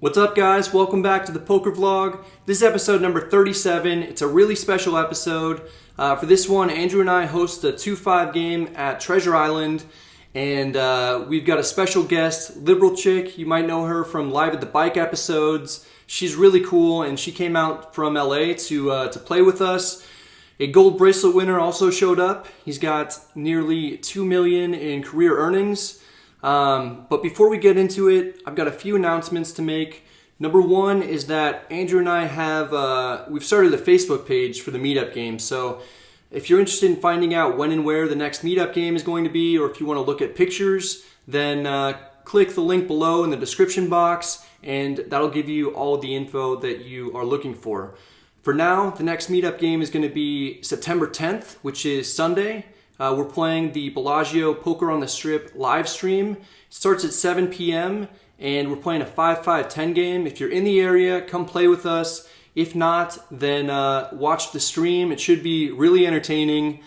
What's up, guys? Welcome back to the poker vlog. This is episode number 37. It's a really special episode. For this one, Andrew and I host a 2-5 game at Treasure Island, and we've got a special guest, Liberal Chick. You might know her from Live at the Bike episodes. She's really cool, and she came out from LA to play with us. A gold bracelet winner also showed up. He's got nearly $2 million in career earnings. But before we get into it, I've got a few announcements to make. Number one is that Andrew and I have, we've started a Facebook page for the Meetup game. So if you're interested in finding out when and where the next Meetup game is going to be, or if you want to look at pictures, then click the link below in the description box, and that'll give you all of the info that you are looking for. For now, the next Meetup game is going to be September 10th, which is Sunday. We're playing the Bellagio Poker on the Strip live stream. It starts at 7 p.m. and we're playing a 5-5-10 game. If you're in the area, come play with us. If not, then watch the stream. It should be really entertaining.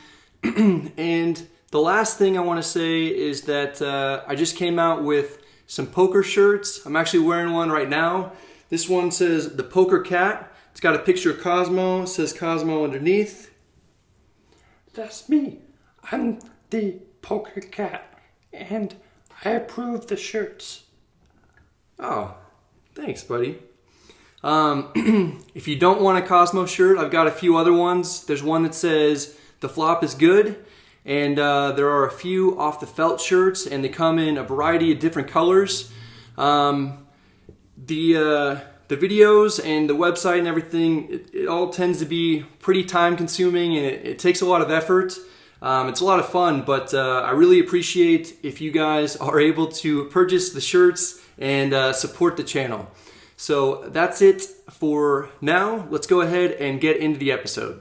And the last thing I want to say is that I just came out with some poker shirts. I'm actually wearing one right now. This one says the Poker Cat. It's got a picture of Cosmo. It says Cosmo underneath. That's me. I'm the Poker Cat, and I approve the shirts. Oh, thanks, buddy. If you don't want a Cosmo shirt, I've got a few other ones. There's one that says the flop is good, and there are a few off the felt shirts, and they come in a variety of different colors. The videos and the website and everything, it all tends to be pretty time consuming, and it takes a lot of effort. It's a lot of fun, but I really appreciate if you guys are able to purchase the shirts and support the channel. So that's it for now. Let's go ahead and get into the episode.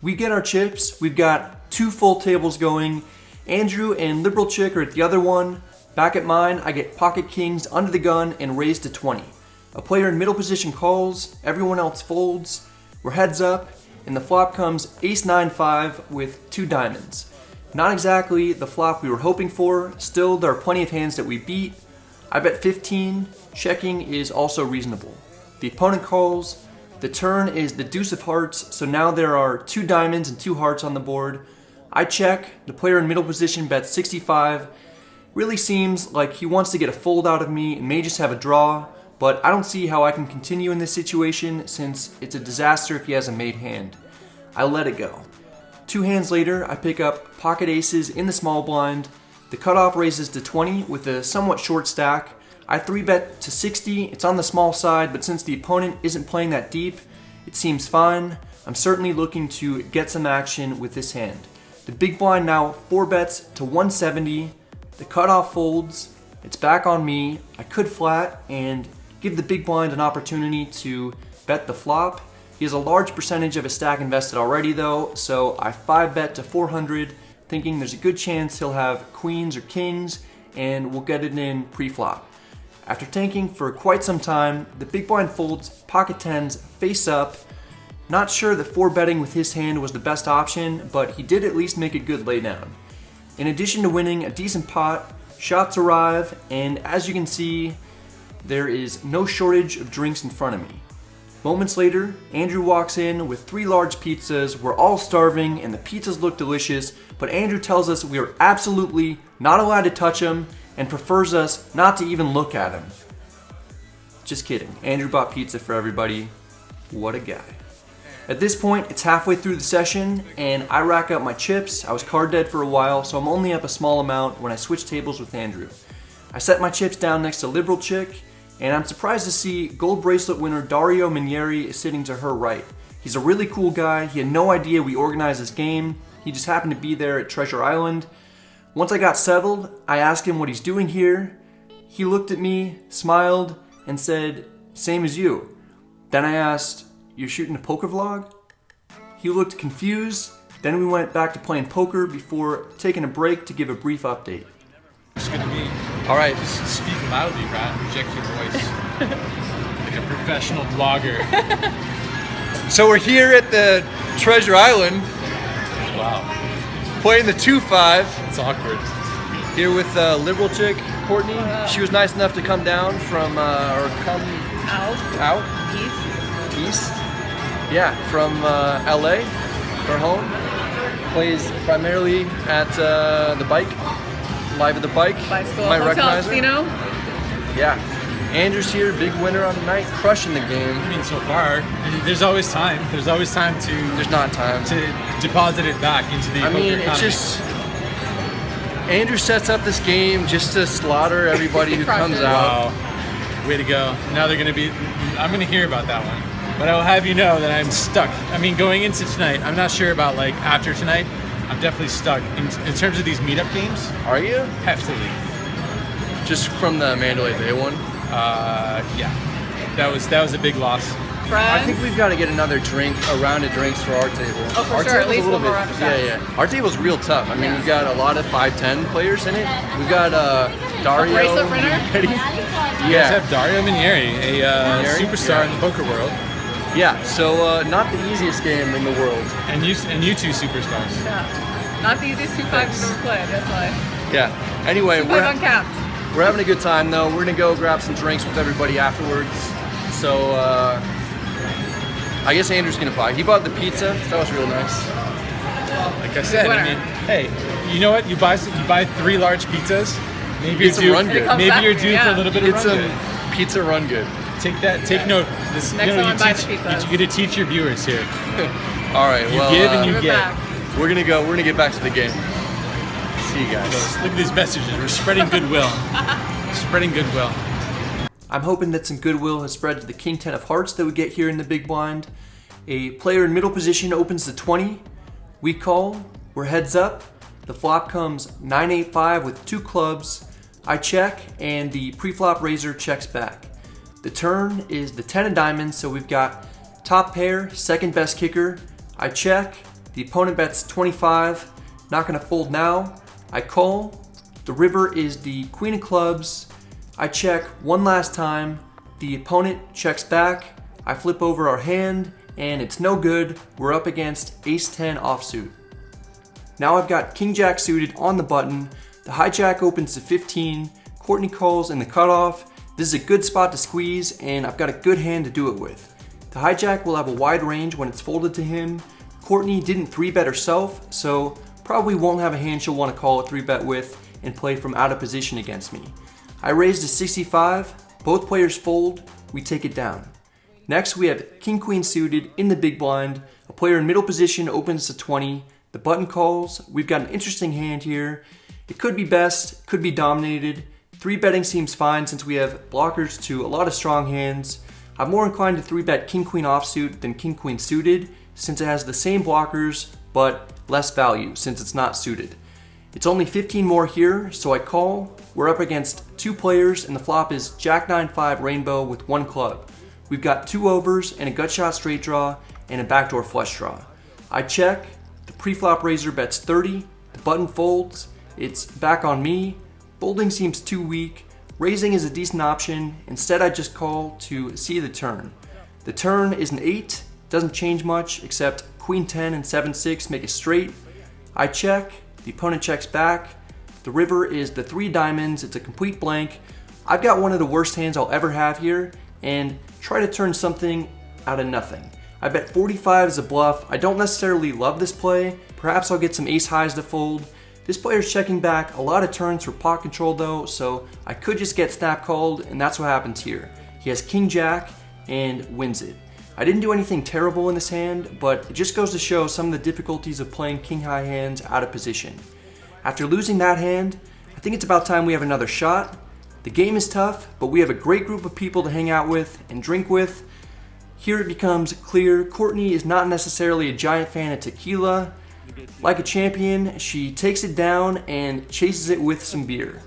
We get our chips. We've got 2 full tables going. Andrew and Liberal Chick are at the other one. Back at mine, I get pocket kings under the gun and raise to 20. A player in middle position calls, everyone else folds. We're heads up, and the flop comes ace-9-5 with 2 diamonds. Not exactly the flop we were hoping for. Still, there are plenty of hands that we beat. I bet 15. Checking is also reasonable. The opponent calls. The turn is the deuce of hearts, so now there are 2 diamonds and 2 hearts on the board. I check. The player in middle position bets 65. Really seems like he wants to get a fold out of me and may just have a draw, but I don't see how I can continue in this situation since it's a disaster if he has a made hand. I let it go. 2 hands later, I pick up pocket aces in the small blind. The cutoff raises to 20 with a somewhat short stack. I 3-bet to 60, it's on the small side, but since the opponent isn't playing that deep, it seems fine. I'm certainly looking to get some action with this hand. The big blind now 4-bets to 170, the cutoff folds, it's back on me. I could flat and give the big blind an opportunity to bet the flop. He has a large percentage of his stack invested already though, so I 5-bet to 400, thinking there's a good chance he'll have queens or kings, and we'll get it in pre-flop. After tanking for quite some time, the big blind folds pocket tens face up. Not sure that 4-betting with his hand was the best option, but he did at least make a good laydown. In addition to winning a decent pot, shots arrive, and as you can see, there is no shortage of drinks in front of me. Moments later, Andrew walks in with 3 large pizzas. We're all starving and the pizzas look delicious, but Andrew tells us we are absolutely not allowed to touch them and prefers us not to even look at him. Just kidding. Andrew bought pizza for everybody. What a guy. At this point, it's halfway through the session, and I rack up my chips. I was card dead for a while, so I'm only up a small amount when I switch tables with Andrew. I set my chips down next to Liberal Chick, and I'm surprised to see gold bracelet winner Dario Minieri is sitting to her right. He's a really cool guy. He had no idea we organized this game. He just happened to be there at Treasure Island. Once I got settled, I asked him what he's doing here. He looked at me, smiled, and said, "Same as you." Then I asked, "You're shooting a poker vlog?" He looked confused. Then we went back to playing poker before taking a break to give a brief update. It's gonna be. All right. Just speak loudly, Brad. Project your voice. Like a professional vlogger. So we're here at the Treasure Island Wow. playing the 2-5. It's awkward. Here with liberal chick, Courtney. She was nice enough to come down from, or come out? East. Yeah, from LA, her home. Plays primarily at the bike, live at the bike. Bicycle, Might hotel, recognize her. casino. Yeah. Andrew's here, big winner on the night, crushing the game. I mean, so far, there's always time. There's always time to. There's not time. To deposit it back into the. I mean, poker it's economy. just. Andrew sets up this game just to slaughter everybody who comes out. Wow. Way to go. Now they're gonna be. I'm gonna hear about that one. But I will have you know that I'm stuck. I mean, going into tonight, I'm not sure about like after tonight. I'm definitely stuck in terms of these meetup games. Are you? Heftily. Just from the Mandalay Bay one? Yeah. That was a big loss. I think we've got to get another drink, a round of drinks for our table. Oh, for our sure. At table's least a little one more bit, round of yeah, shots. yeah. Our table's real tough. I mean, we've got a lot of 5'10" players in it. We've got Dario. Bracelet winner? You guys Yeah, have Dario Minieri, a Minieri? superstar Yeah. in the poker world, yeah. So not the easiest game in the world. and you two superstars. Yeah. Not the easiest 2-5 you've ever played, that's why. Yeah. Anyway, 2-5 we're uncapped. having a good time though. We're gonna go grab some drinks with everybody afterwards. So I guess Andrew's gonna buy. He bought the pizza. That was real nice. Like I said, winner. I mean, hey, you know what? You buy 3 large pizzas. Maybe Get some you're run due. good. It comes Maybe back, you're due for yeah. a little bit of Get run some good. pizza run good. Take note. This, Next time I buy the you pizzas. get to teach your viewers here. All right. You well, give and you Give it get. back. we're gonna get back to the game. See you guys. Look at these messages. We're spreading goodwill. Spreading goodwill. I'm hoping that some goodwill has spread to the King 10 of Hearts that we get here in the big blind. A player in middle position opens the 20. We call. We're heads up. The flop comes 9-8-5 with 2 clubs. I check, and the pre-flop raiser checks back. The turn is the 10 of diamonds, so we've got top pair, second best kicker. I check. The opponent bets 25. Not gonna fold now. I call. The river is the queen of clubs. I check one last time. The opponent checks back. I flip over our hand, and it's no good. We're up against ace-10 offsuit. Now I've got king-jack suited on the button. The hijack opens to 15. Courtney calls in the cutoff. This is a good spot to squeeze, and I've got a good hand to do it with. The hijack will have a wide range when it's folded to him. Courtney didn't 3-bet herself, so probably won't have a hand she'll want to call a 3-bet with and play from out of position against me. I raised to 65. Both players fold. We take it down. Next, we have king-queen suited in the big blind. A player in middle position opens to 20. The button calls. We've got an interesting hand here. It could be best, could be dominated. 3-betting seems fine since we have blockers to a lot of strong hands. I'm more inclined to 3-bet king-queen offsuit than king-queen suited since it has the same blockers but less value since it's not suited. It's only 15 more here, so I call. We're up against 2 players and the flop is Jack 9-5 rainbow with 1 club. We've got 2 overs and a gut shot straight draw and a backdoor flush draw. I check. The pre-flop raiser bets 30. The button folds. It's back on me. Folding seems too weak. Raising is a decent option. Instead, I just call to see the turn. The turn is an 8. Doesn't change much except queen 10 and 7-6 make it straight. I check. The opponent checks back. The river is the 3 diamonds. It's a complete blank. I've got one of the worst hands I'll ever have here and try to turn something out of nothing. I bet 45 is a bluff. I don't necessarily love this play. Perhaps I'll get some ace highs to fold. This player's checking back a lot of turns for pot control though, so I could just get snap called, and that's what happens here. He has king jack and wins it. I didn't do anything terrible in this hand, but it just goes to show some of the difficulties of playing king high hands out of position. After losing that hand, I think it's about time we have another shot. The game is tough, but we have a great group of people to hang out with and drink with. Here it becomes clear Courtney is not necessarily a giant fan of tequila. Like a champion, she takes it down and chases it with some beer.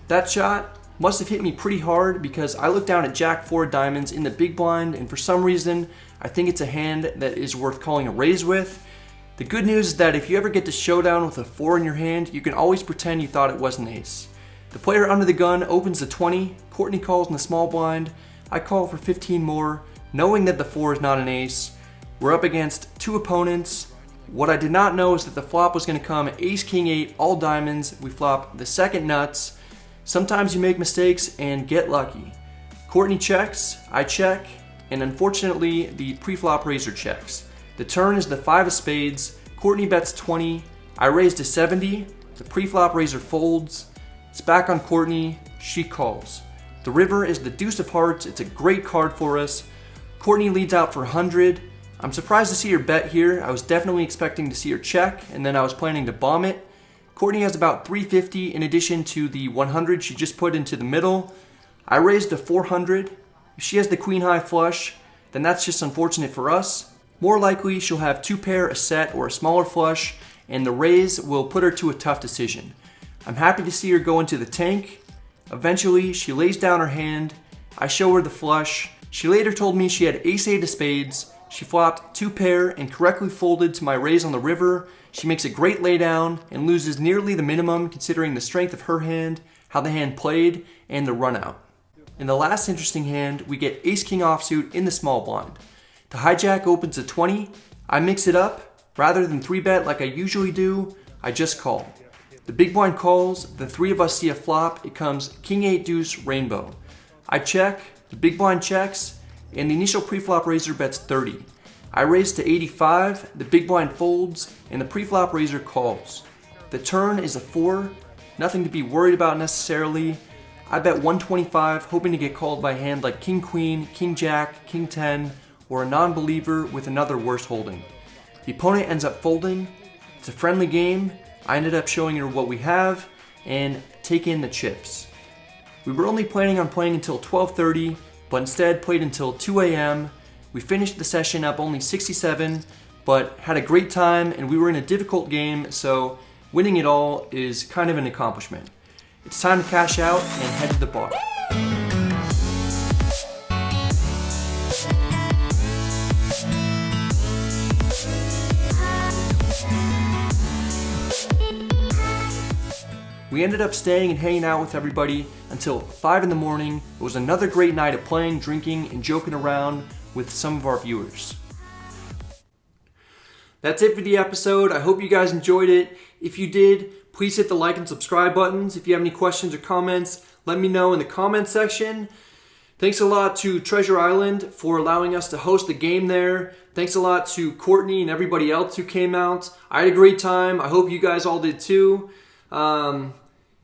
That shot, must have hit me pretty hard because I looked down at Jack 4 diamonds in the big blind, and for some reason, I think it's a hand that is worth calling a raise with. The good news is that if you ever get to showdown with a 4 in your hand, you can always pretend you thought it was an ace. The player under the gun opens the 20, Courtney calls in the small blind, I call for 15 more, knowing that the 4 is not an ace. We're up against 2 opponents. What I did not know is that the flop was going to come ace king 8 all diamonds. We flop the second nuts. Sometimes you make mistakes and get lucky. Courtney checks, I check, and unfortunately the pre-flop raiser checks. The turn is the 5 of spades. Courtney bets 20, I raise to 70, the pre-flop raiser folds. It's back on Courtney, she calls. The river is the deuce of hearts. It's a great card for us. Courtney leads out for 100. I'm surprised to see her bet here. I was definitely expecting to see her check, and then I was planning to bomb it. Courtney has about 350 in addition to the 100 she just put into the middle. I raised to 400. If she has the queen high flush, then that's just unfortunate for us. More likely, she'll have 2 pair, a set, or a smaller flush, and the raise will put her to a tough decision. I'm happy to see her go into the tank. Eventually, she lays down her hand. I show her the flush. She later told me she had ace-8 of spades. She flopped 2 pair and correctly folded to my raise on the river. She makes a great laydown and loses nearly the minimum considering the strength of her hand, how the hand played, and the run out. In the last interesting hand, we get ace-king offsuit in the small blind. The hijack opens a 20. I mix it up. Rather than 3-bet like I usually do, I just call. The big blind calls, the 3 of us see a flop, it comes king 8 deuce rainbow. I check, the big blind checks, and the initial pre-flop raiser bets 30. I raise to 85, the big blind folds, and the pre-flop raiser calls. The turn is a 4, nothing to be worried about necessarily. I bet 125, hoping to get called by a hand like king queen, king jack, king 10, or a non-believer with another worse holding. The opponent ends up folding. It's a friendly game. I ended up showing her what we have and take in the chips. We were only planning on playing until 12:30, but instead played until 2 a.m. We finished the session up only 67, but had a great time, and we were in a difficult game, so winning it all is kind of an accomplishment. It's time to cash out and head to the bar. We ended up staying and hanging out with everybody until 5 in the morning. It was another great night of playing, drinking, and joking around with some of our viewers. That's it for the episode. I hope you guys enjoyed it. If you did, please hit the like and subscribe buttons. If you have any questions or comments, let me know in the comments section. Thanks a lot to Treasure Island for allowing us to host the game there. Thanks a lot to Courtney and everybody else who came out. I had a great time. I hope you guys all did too.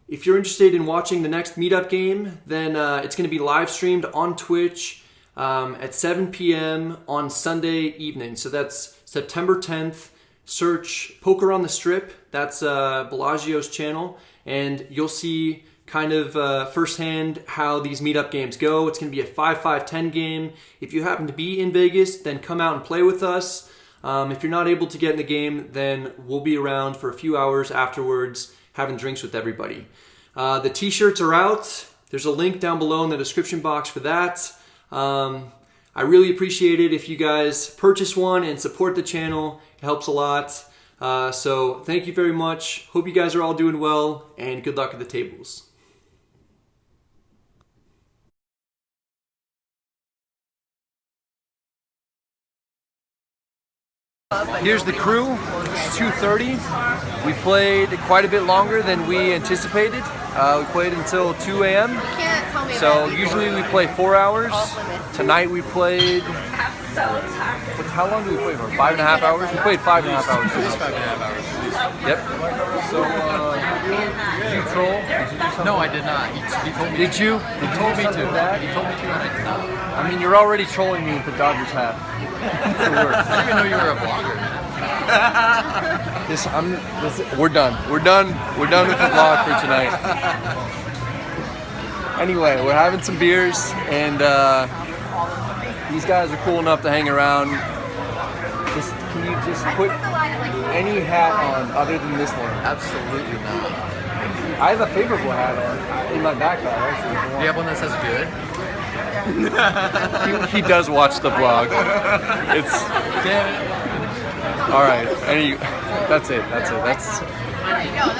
If you're interested in watching the next Meetup game, then it's going to be live streamed on Twitch at 7 p.m. on Sunday evening. So that's September 10th. Search Poker on the Strip. That's Bellagio's channel. And you'll see kind of firsthand how these Meetup games go. It's going to be a 5-5-10 game. If you happen to be in Vegas, then come out and play with us. If you're not able to get in the game, then we'll be around for a few hours afterwards having drinks with everybody. The t-shirts are out. There's a link down below in the description box for that. I really appreciate it if you guys purchase one and support the channel. It helps a lot. So thank you very much. Hope you guys are all doing well, and good luck at the tables. Here's the crew. It's 2:30. We played quite a bit longer than we anticipated. We played until 2 a.m. So usually we play 4 hours. Tonight we played. How long do we play for? 5.5 hours? We played 5.5 hours. At least 5.5 hours. Yep. So did you troll? Did you do something? No, I did not. He told me. Did you? He told me to. He told me to, and I did not. I mean, you're already trolling me with the Dodgers hat. I didn't even know you were a vlogger. We're done. We're done with the vlog for tonight. Anyway, we're having some beers, and these guys are cool enough to hang around. Can you just put any hat on other than this one? Absolutely not. I have a favorable hat on in my backpack, actually. Do you have one that says good? He does watch the vlog. It's Damn it. all right. That's it. That's There you go.